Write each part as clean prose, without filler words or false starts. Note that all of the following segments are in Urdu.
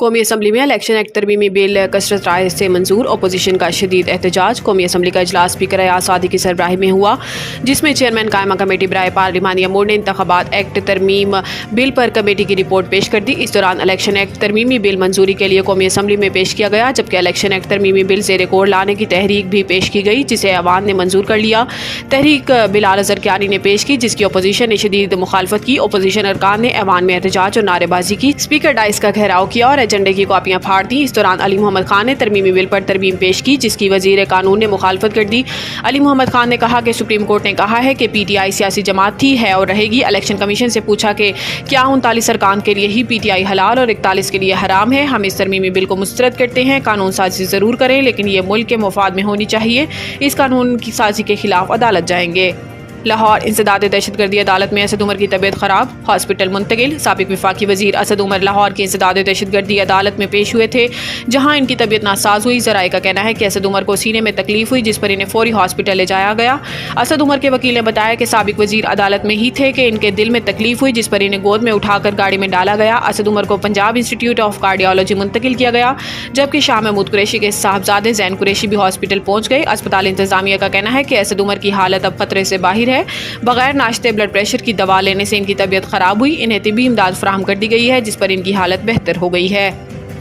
قومی اسمبلی میں الیکشن ایکٹ ترمیمی بل کثرت رائے سے منظور، اپوزیشن کا شدید احتجاج۔ قومی اسمبلی کا اجلاس اسپیکر ایاز صادق کی سربراہی میں ہوا، جس میں چیئرمین قائمہ کمیٹی برائے پارلیمانی امور نے انتخابات ایکٹ ترمیم بل پر کمیٹی کی رپورٹ پیش کر دی۔ اس دوران الیکشن ایکٹ ترمیمی بل منظوری کے لیے قومی اسمبلی میں پیش کیا گیا، جبکہ الیکشن ایکٹ ترمیمی بل زیر غور لانے کی تحریک بھی پیش کی گئی، جسے ایوان نے منظور کر لیا۔ تحریک بلال اظہر کیانی نے پیش کی، جس کی اپوزیشن نے شدید مخالفت کی۔ اپوزیشن ارکان نے ایوان میں احتجاج اور نعرے بازی کی، اسپیکر ڈائس کا گھیراؤ کیا اور ایجنڈے کی کاپیاں پھاڑ دی۔ اس دوران علی محمد خان نے ترمیمی بل پر ترمیم پیش کی، جس کی وزیر قانون نے مخالفت کر دی۔ علی محمد خان نے کہا کہ سپریم کورٹ نے کہا ہے کہ پی ٹی آئی سیاسی جماعت تھی، ہے اور رہے گی۔ الیکشن کمیشن سے پوچھا کہ کیا 39 ارکان کے لیے ہی پی ٹی آئی حلال اور 41 کے لیے حرام ہے؟ ہم اس ترمیمی بل کو مسترد کرتے ہیں۔ قانون سازی ضرور کریں، لیکن یہ ملک کے مفاد میں ہونی چاہیے۔ اس قانون کی سازی کے خلاف عدالت جائیں گے۔ لاہور، انسداد دہشت گردی عدالت میں اسد عمر کی طبیعت خراب، ہاسپٹل منتقل۔ سابق وفاقی وزیر اسد عمر لاہور کی انسداد دہشت گردی عدالت میں پیش ہوئے تھے، جہاں ان کی طبیعت ناساز ہوئی۔ ذرائع کا کہنا ہے کہ اسد عمر کو سینے میں تکلیف ہوئی، جس پر انہیں فوری ہاسپٹل لے جایا گیا۔ اسد عمر کے وکیل نے بتایا کہ سابق وزیر عدالت میں ہی تھے کہ ان کے دل میں تکلیف ہوئی، جس پر انہیں گود میں اٹھا کر گاڑی میں ڈالا گیا۔ اسد عمر کو پنجاب انسٹیٹیوٹ آف کارڈیالوجی منتقل کیا گیا، جبکہ شاہ محمود قریشی کے صاحبزادے زین قریشی بھی ہاسپٹل پہنچ گئے۔ اسپتال انتظامیہ کا کہنا ہے کہ اسد عمر کی حالت اب خطرے سے باہر ہے۔ بغیر ناشتے بلڈ پریشر کی دوا لینے سے ان کی طبیعت خراب ہوئی۔ انہیں طبی امداد فراہم کر دی گئی ہے، جس پر ان کی حالت بہتر ہو گئی ہے۔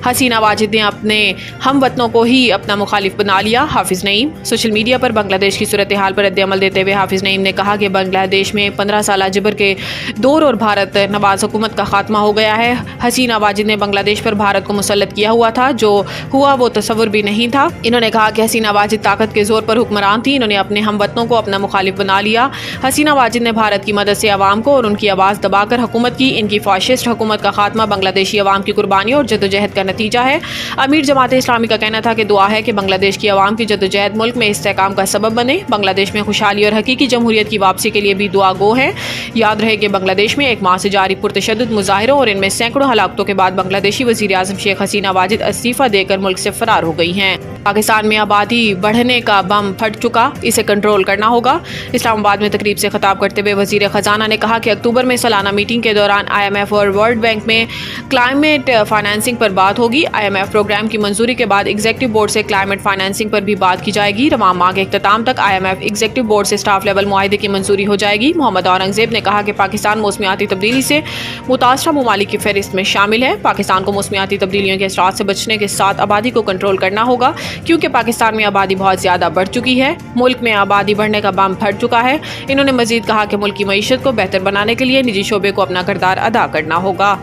حسینہ واجد نے اپنے ہم وطنوں کو ہی اپنا مخالف بنا لیا، حافظ نعیم۔ سوشل میڈیا پر بنگلہ دیش کی صورتحال پر رد عمل دیتے ہوئے حافظ نعیم نے کہا کہ بنگلہ دیش میں 15 سالہ جبر کے دور اور بھارت نواز حکومت کا خاتمہ ہو گیا ہے۔ حسینہ واجد نے بنگلہ دیش پر بھارت کو مسلط کیا ہوا تھا، جو ہوا وہ تصور بھی نہیں تھا۔ انہوں نے کہا کہ حسینہ واجد طاقت کے زور پر حکمران تھی، انہوں نے اپنے ہم وطنوں کو اپنا مخالف بنا لیا۔ حسینہ واجد نے بھارت کی مدد سے عوام کو اور ان کی آواز دبا کر حکومت کی۔ ان کی فاشسٹ حکومت کا خاتمہ بنگلہ دیشی عوام کی قربانی اور جدوجہد کا نتیجہ ہے۔ امیر جماعت اسلامی کا کہنا تھا کہ دعا ہے کہ بنگلہ دیش کی عوام کی جدوجہد ملک میں استحکام کا سبب بنے۔ بنگلہ دیش میں خوشحالی اور حقیقی جمہوریت کی واپسی کے لیے بھی دعا گو ہے۔ یاد رہے کہ بنگلہ دیش میں ایک ماہ سے جاری پرتشدد مظاہروں اور ان میں سینکڑوں ہلاکتوں کے بعد بنگلہ دیشی وزیر اعظم شیخ حسینہ واجد استعفیٰ دے کر ملک سے فرار ہو گئی ہیں۔ پاکستان میں آبادی بڑھنے کا بم پھٹ چکا، اسے کنٹرول کرنا ہوگا۔ اسلام آباد میں تقریب سے خطاب کرتے ہوئے وزیر خزانہ نے کہا کہ اکتوبر میں سالانہ میٹنگ کے دوران آئی ایم ایف اور ورلڈ بینک میں کلائمیٹ فائنانسنگ پر بات ہوگی۔ آئی ایم ایف پروگرام کی منظوری کے بعد ایگزیکٹو بورڈ سے کلائمیٹ فائنانسنگ پر بھی بات کی جائے گی۔ رواں ماہ کے اختتام تک I M F executive board سے اسٹاف لیول معاہدے کی منظوری ہو جائے گی۔ محمد اورنگزیب نے کہا کہ پاکستان موسمیاتی تبدیلی سے متاثرہ ممالک کی فہرست میں شامل ہے۔ پاکستان کو موسمیاتی تبدیلیوں کے اثرات سے بچنے کے ساتھ آبادی کو کنٹرول کرنا ہوگا، کیونکہ پاکستان میں آبادی بہت زیادہ بڑھ چکی ہے۔ ملک میں آبادی بڑھنے کا بم پھٹ چکا ہے۔ انہوں نے مزید کہا کہ ملک کی معیشت کو بہتر بنانے کے لیے نجی شعبے کو اپنا کردار ادا کرنا ہوگا۔